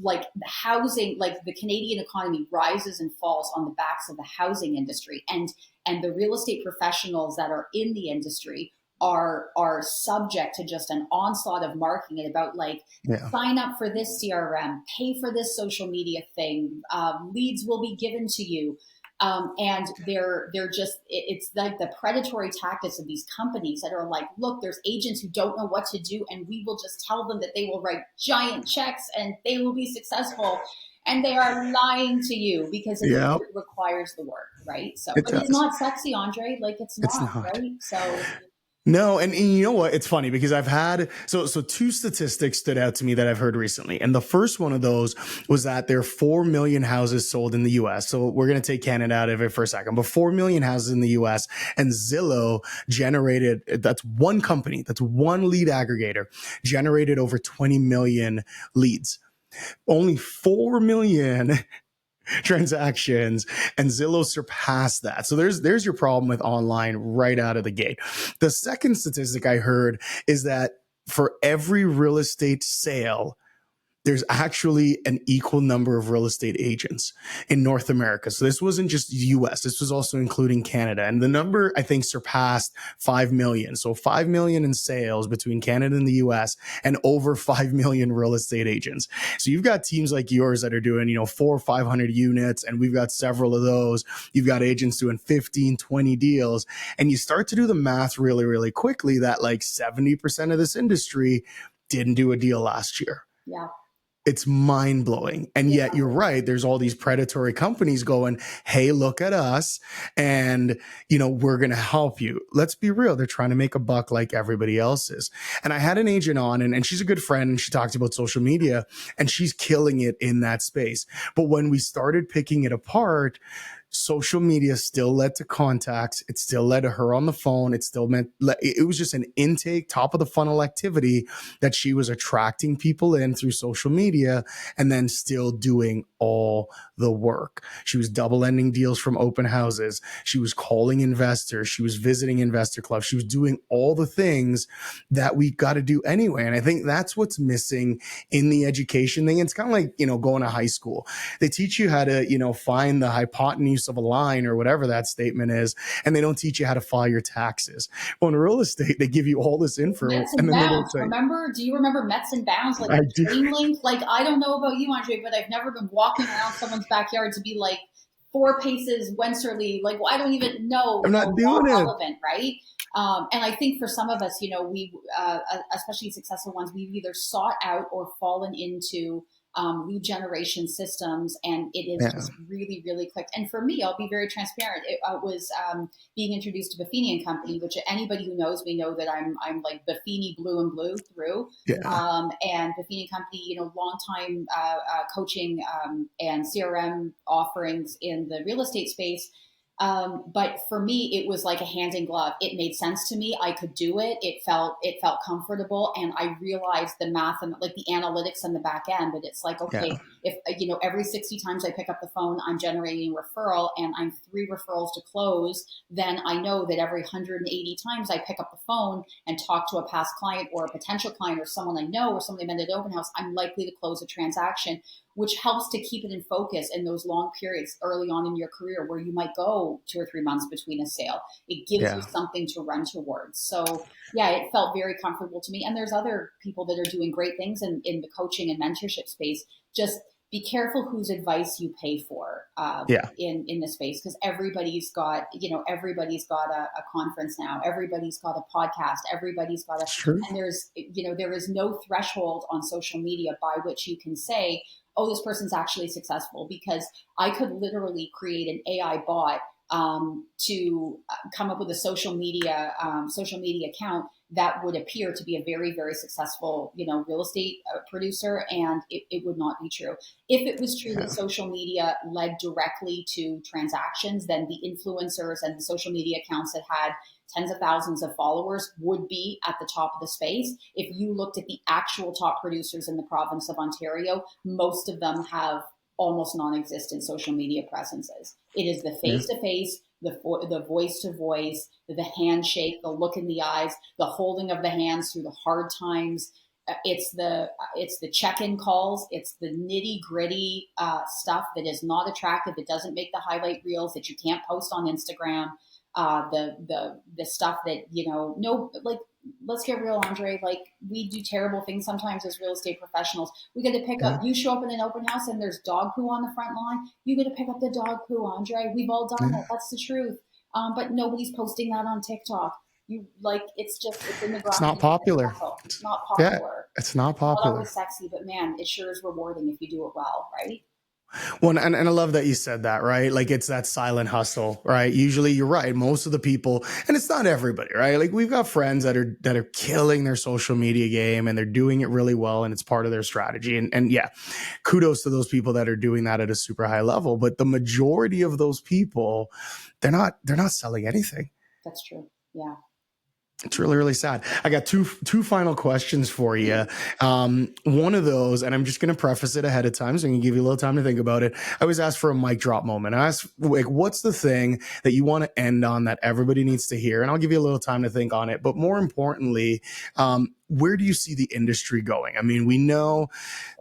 like the housing, like the Canadian economy rises and falls on the backs of the housing industry, and the real estate professionals that are in the industry are subject to just an onslaught of marketing about, like, sign up for this CRM, pay for this social media thing, leads will be given to you. And they're just, it's like the predatory tactics of these companies that are like, look, there's agents who don't know what to do, and we will just tell them that they will write giant checks and they will be successful. And they are lying to you because it requires the work, right? So, but it's not sexy, Andre. Like, it's not. Right? So. No, and you know what? It's funny because I've had, so 2 statistics stood out to me that I've heard recently. And the first one of those was that there are 4 million houses sold in the US. So we're going to take Canada out of it for a second, but 4 million houses in the US, and Zillow generated, that's one company, that's one lead aggregator, generated over 20 million leads. Only 4 million transactions, and Zillow surpassed that. So there's your problem with online right out of the gate. The second statistic I heard is that for every real estate sale, there's actually an equal number of real estate agents in North America. So this wasn't just US, this was also including Canada. And the number, I think, surpassed 5 million. So 5 million in sales between Canada and the US, and over 5 million real estate agents. So you've got teams like yours that are doing, 400 or 500 units, and we've got several of those. You've got agents doing 15, 20 deals. And you start to do the math really, really quickly that like 70% of this industry didn't do a deal last year. Yeah. It's mind blowing. And yet you're right. There's all these predatory companies going, hey, look at us. And, we're going to help you. Let's be real. They're trying to make a buck like everybody else is. And I had an agent on, and she's a good friend, and she talks about social media, and she's killing it in that space. But when we started picking it apart, social media still led to contacts. It still led to her on the phone. It still meant it was just an intake, top of the funnel activity that she was attracting people in through social media and then still doing all the work. She was double ending deals from open houses. She was calling investors. She was visiting investor clubs. She was doing all the things that we got to do anyway. And I think that's what's missing in the education thing. It's kind of like, going to high school. They teach you how to, find the hypotenuse of a line or whatever that statement is, and they don't teach you how to file your taxes. Well, in real estate, they give you all this info, Mets and and then they don't bounds. say, Remember? Do you remember Mets and bounds? Like I the do. chain link. Like I don't know about you, Andre, but I've never been walking around someone's backyard to be like 4 paces Wenserly. Like well, I don't even know. I'm not Not doing it. relevant, right? And I think for some of us, we, especially successful ones, we've either sought out or fallen into lead generation systems, and it is Yeah. just really, really clicked. And for me, I'll be very transparent. It was being introduced to Buffini and Company, which anybody who knows me know that I'm like Buffini blue and blue through. Yeah. And Buffini and Company, long time coaching and CRM offerings in the real estate space. But for me, it was like a hand in glove. It made sense to me. I could do it. It felt comfortable, and I realized the math and like the analytics on the back end. But it's like, Yeah. okay, if every 60 times I pick up the phone, I'm generating a referral, and I'm 3 referrals to close. Then I know that every 180 times I pick up the phone and talk to a past client or a potential client or someone I know or somebody I met at open house, I'm likely to close a transaction, which helps to keep it in focus in those long periods early on in your career where you might go 2 or 3 months between a sale. It gives you Yeah. something to run towards. So yeah, it felt very comfortable to me. And there's other people that are doing great things in the coaching and mentorship space. Just be careful whose advice you pay for Yeah. in the space, because everybody's got a conference now, everybody's got a podcast, everybody's got a, It's true. and there is no threshold on social media by which you can say, oh, this person's actually successful, because I could literally create an AI bot to come up with a social media account that would appear to be a very, very successful, real estate producer, and it would not be true. If it was true that Yeah. social media led directly to transactions, then the influencers and the social media accounts that had tens of thousands of followers would be at the top of the space. If you looked at the actual top producers in the province of Ontario, most of them have almost non-existent social media presences. It is the Yeah. face-to-face, the voice-to-voice, the handshake, the look in the eyes, the holding of the hands through the hard times. It's the check-in calls. It's the nitty-gritty stuff that is not attractive. It doesn't make the highlight reels that you can't post on Instagram. The stuff that no, like, let's get real, Andre. Like, we do terrible things sometimes as real estate professionals. We get to pick Yeah. up. You show up in an open house and there's dog poo on the front lawn. You get to pick up the dog poo, Andre. We've all done Yeah. it. That's the truth. But nobody's posting that on TikTok. It's in the It's ground. not popular. It's not Yeah. popular. It's not It's not popular. always sexy, but man, it sure is rewarding if you do it well, right? Well, and I love that you said that, right? Like, it's that silent hustle, right? Usually you're right. Most of the people, and it's not everybody, right? Like, we've got friends that are killing their social media game and they're doing it really well, and it's part of their strategy. And yeah, kudos to those people that are doing that at a super high level. But the majority of those people, they're not selling anything. That's true. Yeah. It's really, really sad. I got two final questions for you. One of those, and I'm just going to preface it ahead of time, so I can give you a little time to think about it. I always ask for a mic drop moment. I ask, like, what's the thing that you want to end on that everybody needs to hear? And I'll give you a little time to think on it. But more importantly, where do you see the industry going? I mean, we know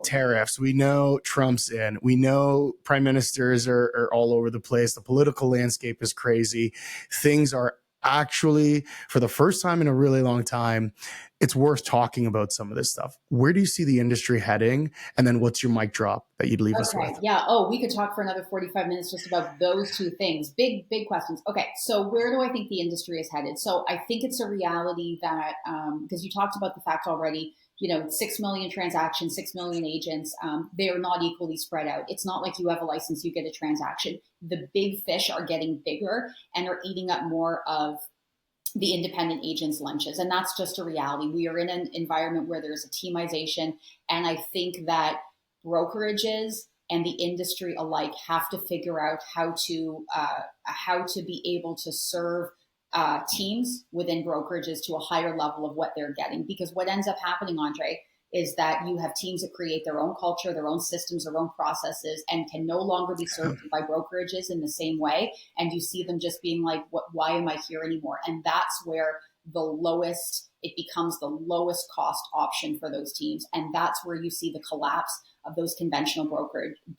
tariffs, we know Trump's in, we know prime ministers are all over the place. The political landscape is crazy. Things are actually, for the first time in a really long time, it's worth talking about some of this stuff. Where do you see the industry heading? And then what's your mic drop that you'd leave us Okay. with? Yeah. Oh, we could talk for another 45 minutes just about those two things. Big, big questions. Okay. So where do I think the industry is headed? So I think it's a reality that, because you talked about the fact already, 6 million transactions, 6 million agents, they are not equally spread out. It's not like you have a license, you get a transaction. The big fish are getting bigger and are eating up more of the independent agents' lunches. And that's just a reality. We are in an environment where there's a teamization. And I think that brokerages and the industry alike have to figure out how to be able to serve teams within brokerages to a higher level of what they're getting. Because what ends up happening, Andre, is that you have teams that create their own culture, their own systems, their own processes, and can no longer be served by brokerages in the same way. And you see them just being like, why am I here anymore? And that's where it becomes the lowest cost option for those teams. And that's where you see the collapse of those conventional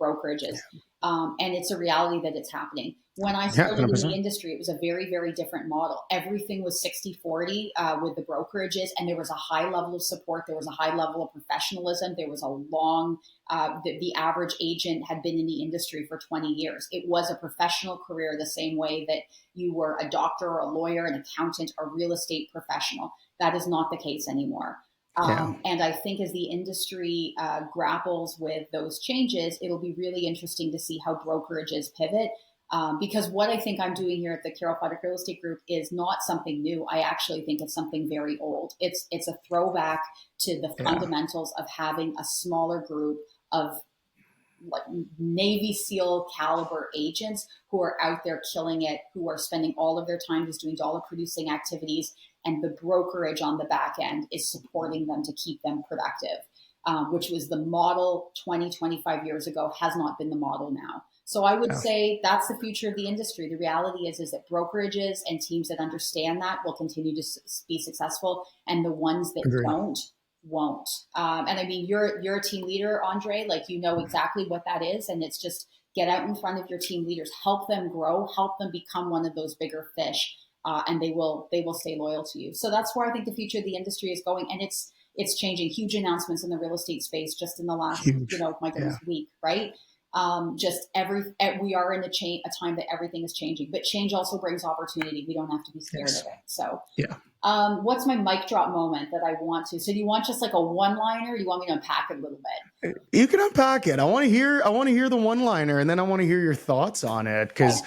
brokerages. And it's a reality that it's happening. When I started in the industry, it was a very, very different model. Everything was 60-40 with the brokerages, and there was a high level of support. There was a high level of professionalism. There was the average agent had been in the industry for 20 years. It was a professional career the same way that you were a doctor or a lawyer, an accountant, or real estate professional. That is not the case anymore. And I think as the industry grapples with those changes, it'll be really interesting to see how brokerages pivot. Because what I think I'm doing here at the Carol Foderick Real Estate Group is not something new. I actually think it's something very old. It's a throwback to the fundamentals of having a smaller group of like Navy SEAL caliber agents who are out there killing it, who are spending all of their time just doing dollar producing activities, and the brokerage on the back end is supporting them to keep them productive, which was the model 20, 25 years ago, has not been the model now. So I would say that's the future of the industry. The reality is that brokerages and teams that understand that will continue to be successful, and the ones that don't won't. And I mean, you're a team leader, Andre, like you know exactly what that is. And it's just get out in front of your team leaders, help them grow, help them become one of those bigger fish, and they will stay loyal to you. So that's where I think the future of the industry is going, and it's changing. Huge announcements in the real estate space just in the last week, right? We are in a time that everything is changing, but change also brings opportunity. We don't have to be scared of it. So what's my mic drop moment that I want to? So do you want just like a one-liner, or do you want me to unpack it a little bit? You can unpack it. I want to hear the one-liner, and then I want to hear your thoughts on it. Because,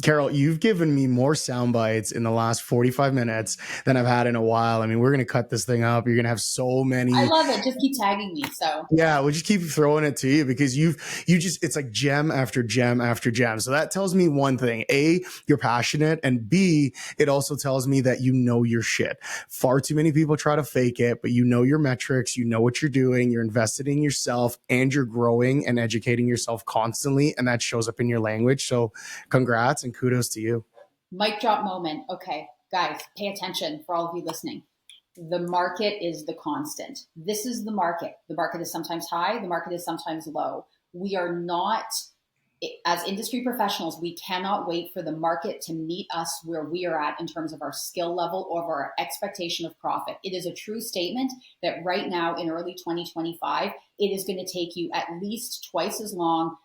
Carol, you've given me more sound bites in the last 45 minutes than I've had in a while. I mean, we're going to cut this thing up. You're going to have so many. I love it. Just keep tagging me. So yeah, we'll just keep throwing it to you, because it's like gem after gem after gem. So that tells me one thing: A, you're passionate, and B, it also tells me that you know your shit. Far too many people try to fake it, but you know your metrics, you know what you're doing, you're invested in yourself, and you're growing and educating yourself constantly, and that shows up in your language. So congrats and kudos to you. Mic drop moment. Okay, guys, pay attention for all of you listening. The market is the constant. This is the market. The market is sometimes high. The market is sometimes low. We are not, as industry professionals, we cannot wait for the market to meet us where we are at in terms of our skill level or our expectation of profit. It is a true statement that right now in early 2025, it is going to take you at least twice as long,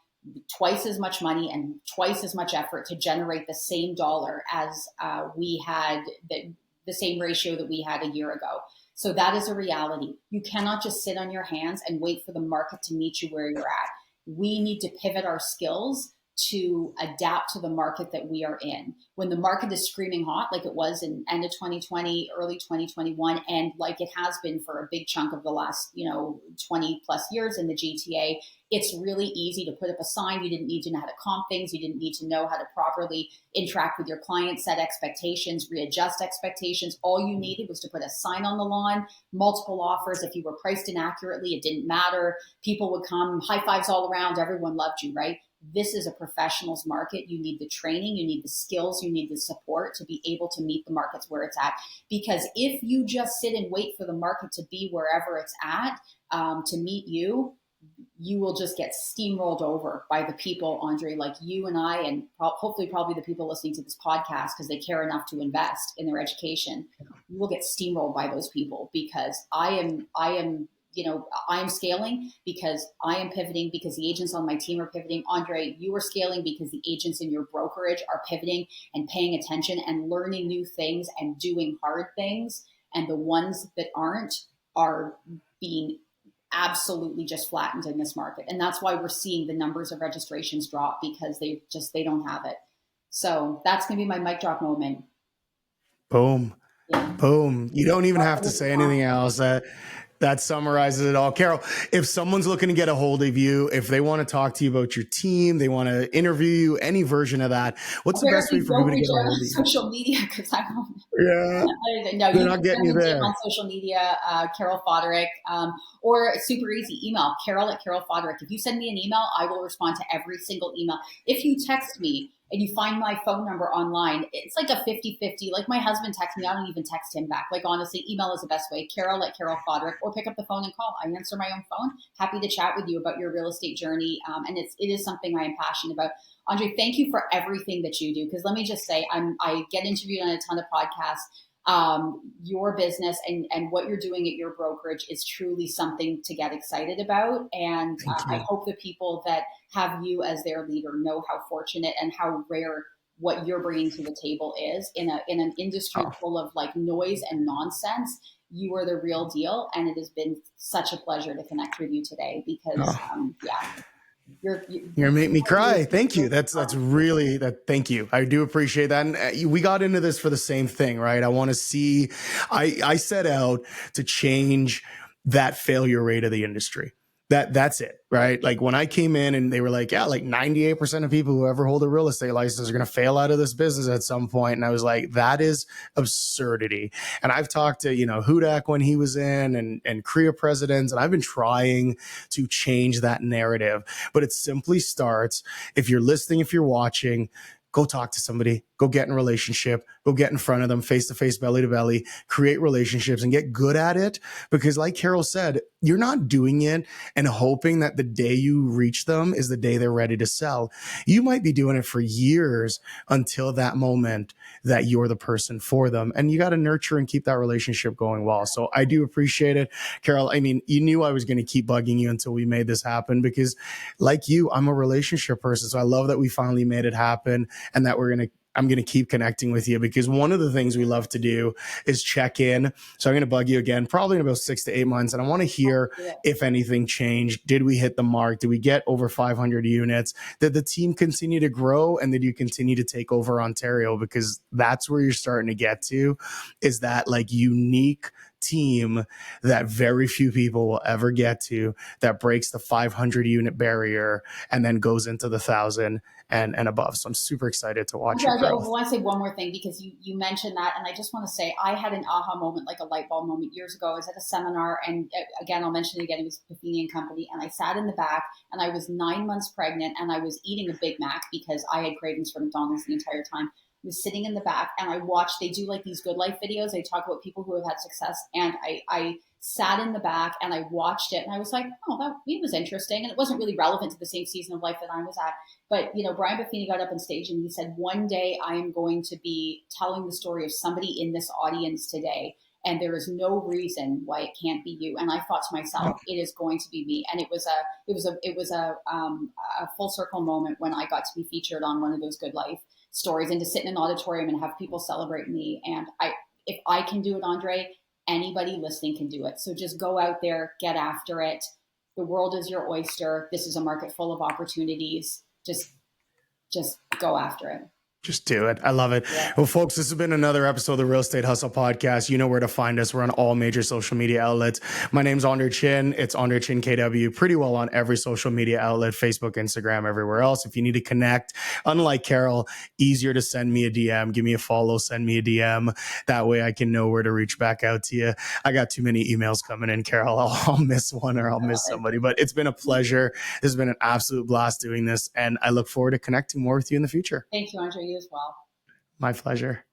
twice as much money, and twice as much effort to generate the same dollar as we had, the same ratio that we had a year ago. So that is a reality. You cannot just sit on your hands and wait for the market to meet you where you're at. We need to pivot our skills to adapt to the market that we are in. When the market is screaming hot, like it was in end of 2020, early 2021, and like it has been for a big chunk of the last, 20 plus years in the GTA, it's really easy to put up a sign. You didn't need to know how to comp things. You didn't need to know how to properly interact with your clients, set expectations, readjust expectations. All you needed was to put a sign on the lawn, multiple offers. If you were priced inaccurately, it didn't matter. People would come, high fives all around. Everyone loved you, right? This is a professional's market. You need the training, you need the skills, you need the support to be able to meet the markets where it's at. Because if you just sit and wait for the market to be wherever it's at to meet you, you will just get steamrolled over by the people, Andre, like you and I, and hopefully probably the people listening to this podcast because they care enough to invest in their education. You will get steamrolled by those people because I am scaling because I am pivoting, because the agents on my team are pivoting. Andre, you are scaling because the agents in your brokerage are pivoting and paying attention and learning new things and doing hard things. And the ones that aren't are being absolutely just flattened in this market. And that's why we're seeing the numbers of registrations drop, because they don't have it. So that's going to be my mic drop moment. Boom. Yeah. Boom. You don't even have to say anything else. That summarizes it all. Carol, if someone's looking to get a hold of you, if they want to talk to you about your team, they want to interview you, any version of that, what's the best way Apparently, for people don't to reach get a out hold on of you? social media because I'm on. Yeah, No, they're you not can getting send you me DM there. on social media, Carol Foderick, or super easy email, Carol Foderick. If you send me an email, I will respond to every single email. If you text me and you find my phone number online, it's like a 50-50. Like my husband texts me, I don't even text him back. Like honestly, email is the best way, Carol Foderick, or pick up the phone and call. I answer my own phone. Happy to chat with you about your real estate journey. And it is something I am passionate about. Andre, thank you for everything that you do. Because let me just say, I get interviewed on a ton of podcasts. Your business and what you're doing at your brokerage is truly something to get excited about. And Thank I you. hope the people that have you as their leader know how fortunate and how rare what you're bringing to the table is in an industry Oh, full of like noise and nonsense. You are the real deal. And it has been such a pleasure to connect with you today because, oh. yeah, you're, You're gonna make me cry. Thank you. you're That's really that. Thank you. I do appreciate that. And we got into this for the same thing, right? I want to see. I set out to change that failure rate of the industry. That's it, right? Like when I came in and they were like, yeah, like 98% of people who ever hold a real estate license are going to fail out of this business at some point. And I was like, that is absurdity. And I've talked to, Hudak when he was in and Korea presidents, and I've been trying to change that narrative, but it simply starts if you're listening, if you're watching, go talk to somebody, go get in a relationship, go get in front of them face to face, belly to belly, create relationships and get good at it. Because like Carol said, you're not doing it and hoping that the day you reach them is the day they're ready to sell. You might be doing it for years until that moment that you're the person for them. And you got to nurture and keep that relationship going well. So I do appreciate it. Carol, I mean, you knew I was going to keep bugging you until we made this happen because like you, I'm a relationship person. So I love that we finally made it happen and that I'm going to keep connecting with you because one of the things we love to do is check in. So I'm going to bug you again, probably in about 6 to 8 months. And I want to hear if anything changed. Did we hit the mark? Did we get over 500 units? Did the team continue to grow? And did you continue to take over Ontario? Because that's where you're starting to get to, is that like unique team that very few people will ever get to, that breaks the 500 unit barrier and then goes into the 1,000 and above. So I'm super excited to watch your I growth. want to say one more thing because you mentioned that, and I just want to say I had an aha moment, like a light bulb moment years ago. I was at a seminar, and again, I'll mention it again. It was Buffini and Company, and I sat in the back, and I was 9 months pregnant, and I was eating a Big Mac because I had cravings for McDonald's the entire time. I was sitting in the back, and I watched. They do like these good life videos. They talk about people who have had success, and I sat in the back and I watched it, and I was like, oh, it was interesting, and it wasn't really relevant to the same season of life that I was at. But, Brian Buffini got up on stage and he said, one day I am going to be telling the story of somebody in this audience today. And there is no reason why it can't be you. And I thought to myself, it is going to be me. And it was a full circle moment when I got to be featured on one of those good life stories and to sit in an auditorium and have people celebrate me. And if I can do it, Andre, anybody listening can do it. So just go out there, get after it. The world is your oyster. This is a market full of opportunities. Just go after it. Just do it. I love it. Yeah. Well, folks, this has been another episode of the Real Estate Hustle Podcast. You know where to find us. We're on all major social media outlets. My name's Andre Chin. It's Andre Chin KW. Pretty well on every social media outlet, Facebook, Instagram, everywhere else. If you need to connect, unlike Carol, easier to send me a DM. Give me a follow, send me a DM. That way I can know where to reach back out to you. I got too many emails coming in, Carol. I'll miss one or I'll miss somebody. But it's been a pleasure. This has been an absolute blast doing this. And I look forward to connecting more with you in the future. Thank you, Andre. You as well. My pleasure.